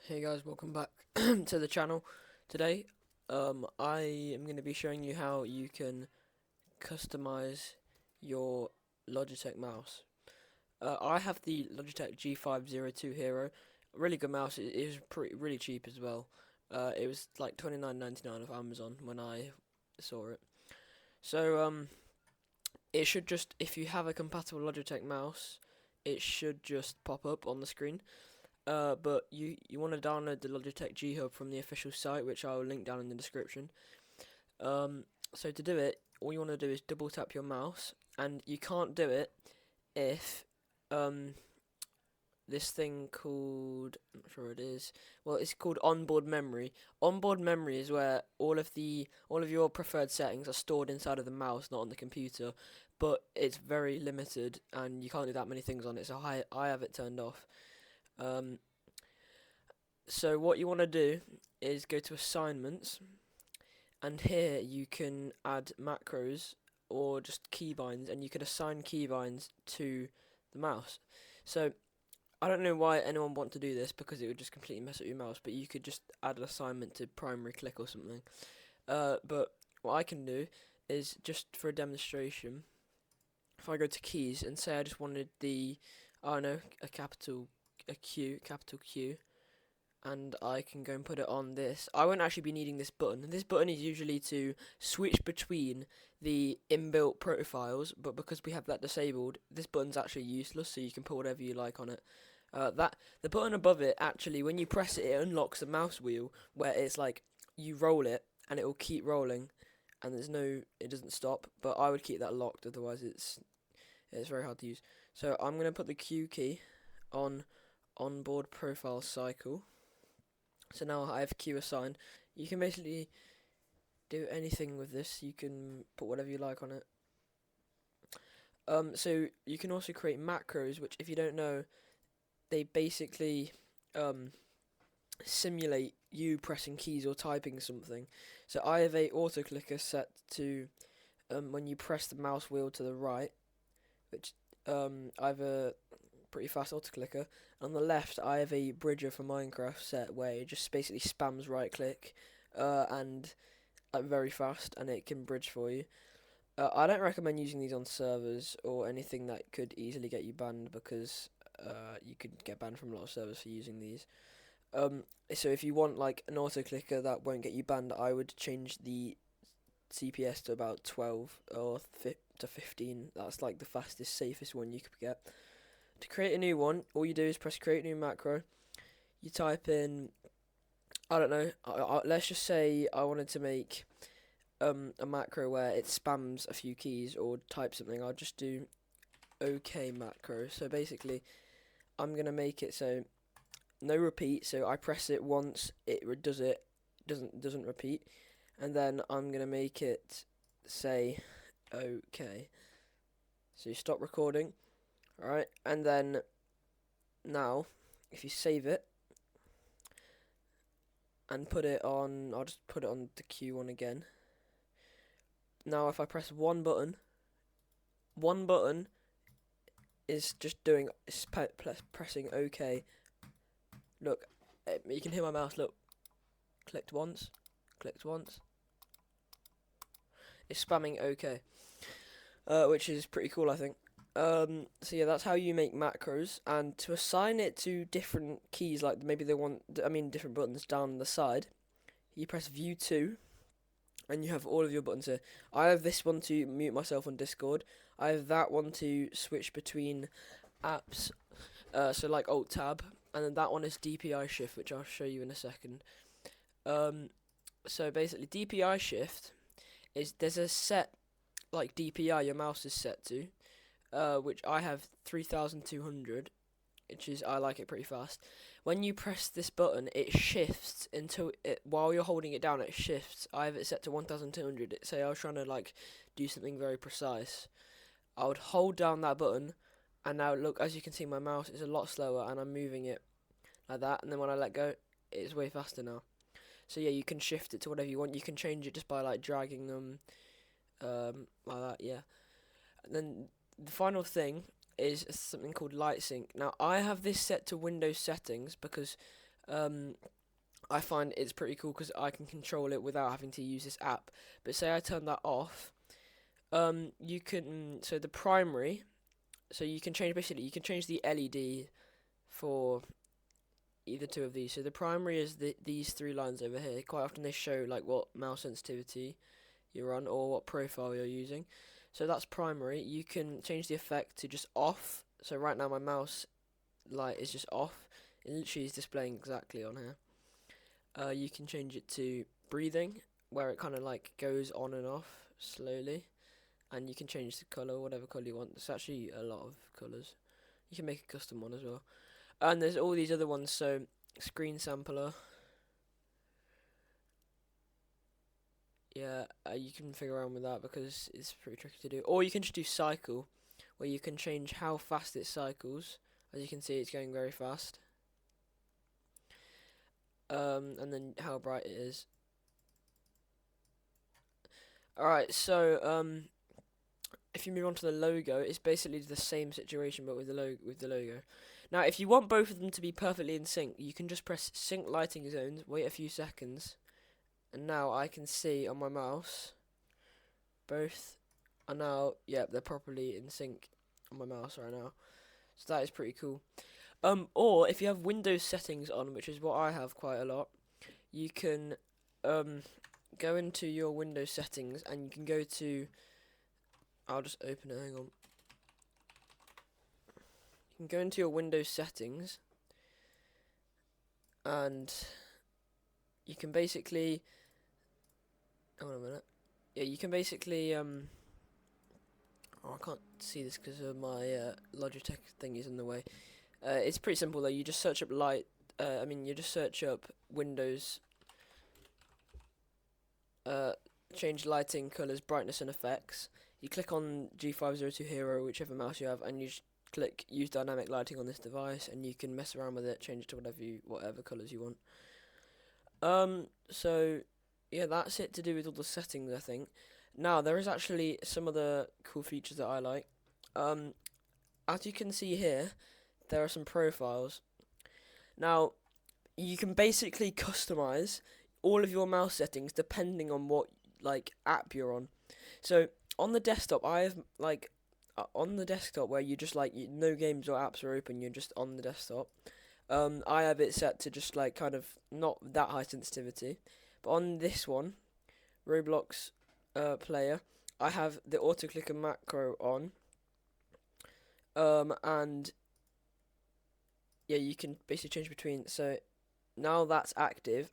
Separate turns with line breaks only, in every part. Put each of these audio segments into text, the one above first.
Hey guys, welcome back to the channel. Today, I am going to be showing you how you can customize your Logitech mouse. I have the Logitech G502 Hero, really good mouse. It is really cheap as well. It was like 29.99 off Amazon when I saw it. So it should just, if you have a compatible Logitech mouse, it should just pop up on the screen. But you want to download the Logitech G Hub from the official site, which I will link down in the description. Um, so to do it, all you want to do is double tap your mouse, and you can't do it if um, this thing called, I'm not sure it is. Well, it's called onboard memory. Onboard memory is where all of your preferred settings are stored inside of the mouse, not on the computer. But it's very limited, and you can't do that many things on it. So I have it turned off. Um, So what you want to do is go to assignments, and here you can add macros or just keybinds, and you could assign keybinds to the mouse. So I don't know why anyone want to do this, because it would just completely mess up your mouse, but you could just add an assignment to primary click or something. But what I can do is, just for a demonstration, if I go to keys and say I just wanted I don't know, capital Q, and I can go and put it on this. I won't actually be needing this button. This button is usually to switch between the inbuilt profiles, but because we have that disabled, this button's actually useless, so you can put whatever you like on it. The button above it, actually, when you press it, it unlocks the mouse wheel, where it's like you roll it and it will keep rolling, and it doesn't stop. But I would keep that locked, otherwise it's very hard to use. So I'm gonna put the Q key on onboard profile cycle. So now I have Q assigned. You can basically do anything with this. You can put whatever you like on it. So you can also create macros, which, if you don't know, they basically um, simulate you pressing keys or typing something. So I have a auto clicker set to when you press the mouse wheel to the right, which I have a pretty fast auto clicker. On the left, I have a bridger for Minecraft set where it just basically spams right click and very fast, and it can bridge for you. I don't recommend using these on servers or anything that could easily get you banned, because you could get banned from a lot of servers for using these. So if you want like an auto clicker that won't get you banned, I would change the CPS to about 12 or to 15. That's like the fastest, safest one you could get. To create a new one, all you do is press create new macro. You type in, I don't know, let's just say I wanted to make a macro where it spams a few keys or type something. I'll just do OK macro. So basically, I'm gonna make it so no repeat. So I press it once, does it, doesn't repeat, and then I'm gonna make it say OK. So you stop recording, alright, and then now if you save it and put it on, I'll just put it on the Q one again. Now if I press one button is just doing pressing OK. Look, you can hear my mouse. Look, clicked once, clicked once. It's spamming OK, which is pretty cool, I think. So yeah, that's how you make macros, and to assign it to different keys, like maybe they want, different buttons down the side, you press View 2, and you have all of your buttons here. I have this one to mute myself on Discord. I have that one to switch between apps, so like Alt Tab, and then that one is DPI Shift, which I'll show you in a second. So basically, DPI Shift is, there's a set like DPI your mouse is set to, which I have 3200, which is, I like it pretty fast. When you press this button, it shifts until while you're holding it down, it shifts. I have it set to 1200. Say I was trying to like do something very precise, I would hold down that button, and now look, as you can see, my mouse is a lot slower, and I'm moving it like that. And then when I let go, it's way faster now. So yeah, you can shift it to whatever you want. You can change it just by like dragging them, like that. Yeah. And then the final thing is something called light sync. Now I have this set to Windows settings because Um, I find it's pretty cool because I can control it without having to use this app. But say I turn that off, you can so the primary, so you can change basically you can change the LED for either two of these. So the primary is these three lines over here. Quite often they show like what mouse sensitivity you're on or what profile you're using. So that's primary. You can change the effect to just off. So right now my mouse light is just off. It literally is displaying exactly on here. You can change it to breathing, where it kind of like goes on and off slowly, and you can change the color, whatever color you want. There's actually a lot of colors. You can make a custom one as well. And there's all these other ones. So screen sampler. Yeah, you can figure around with that because it's pretty tricky to do. Or you can just do cycle, where you can change how fast it cycles. As you can see, it's going very fast. And then how bright it is. Alright, so if you move on to the logo, it's basically the same situation but with the logo. Now, if you want both of them to be perfectly in sync, you can just press sync lighting zones, wait a few seconds, and now I can see on my mouse both are now, yeah, they're properly in sync on my mouse right now. So that is pretty cool. Or if you have Windows settings on, which is what I have quite a lot, you can go into your Windows settings and you can go to, I'll just open it, hang on. You can go into your Windows settings and you can basically, hold on a minute. Yeah, you can basically, oh, I can't see this because of my Logitech thing is in the way. It's pretty simple though. You just search up you just search up Windows, change lighting, colors, brightness, and effects. You click on G502 Hero, whichever mouse you have, and you click use dynamic lighting on this device, and you can mess around with it, change it to whatever colors you want. So yeah, that's it to do with all the settings, I think. Now there is actually some other cool features that I like. As you can see here, there are some profiles. Now, you can basically customize all of your mouse settings depending on what like app you're on. So on the desktop, I have on the desktop where you just no games or apps are open, you're just on the desktop. I have it set to just like kind of not that high sensitivity, but on this one, Roblox player, I have the auto clicker macro on. And yeah, you can basically change between. So now that's active,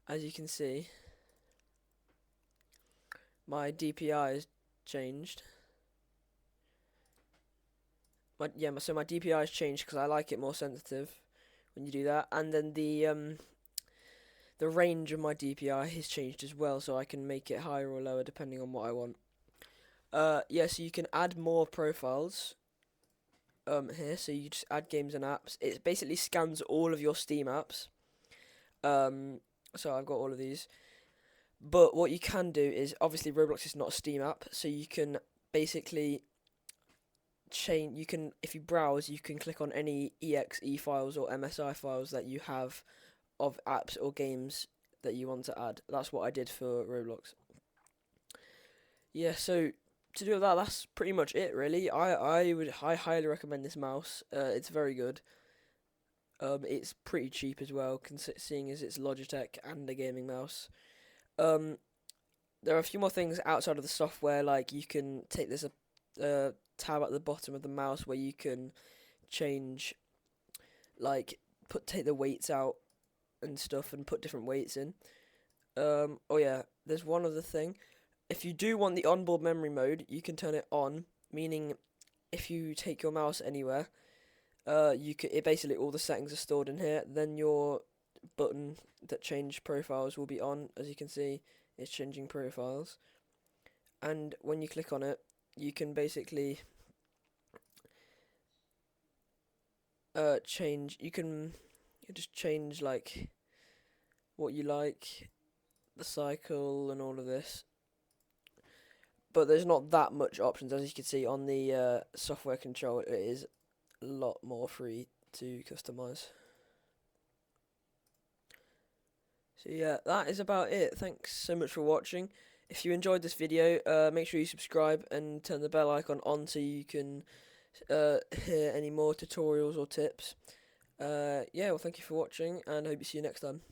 as you can see. My DPI has changed. So my DPI has changed because I like it more sensitive when you do that, and then the range of my DPI has changed as well, so I can make it higher or lower depending on what I want. Yeah, so you can add more profiles here, so you just add games and apps. It basically scans all of your Steam apps. So I've got all of these. But what you can do is, obviously Roblox is not a Steam app, so you can basically if you browse, you can click on any exe files or MSI files that you have of apps or games that you want to add. That's what I did for Roblox. Yeah, so to do that, that's pretty much it, really. I highly recommend this mouse. It's very good. It's pretty cheap as well, seeing as it's Logitech and a gaming mouse. There are a few more things outside of the software, like you can take this tab at the bottom of the mouse where you can change, take the weights out and stuff and put different weights in. Oh yeah, there's one other thing. If you do want the onboard memory mode, you can turn it on, meaning if you take your mouse anywhere, basically all the settings are stored in here. Then your button that change profiles will be on, as you can see, it's changing profiles. And when you click on it, you can basically you can just change like what you like, the cycle and all of this. But there's not that much options, as you can see on the software control. It is a lot more free to customize. So yeah, that is about it. Thanks so much for watching. If you enjoyed this video, make sure you subscribe and turn the bell icon on so you can hear any more tutorials or tips. Yeah, well, thank you for watching, and I hope to see you next time.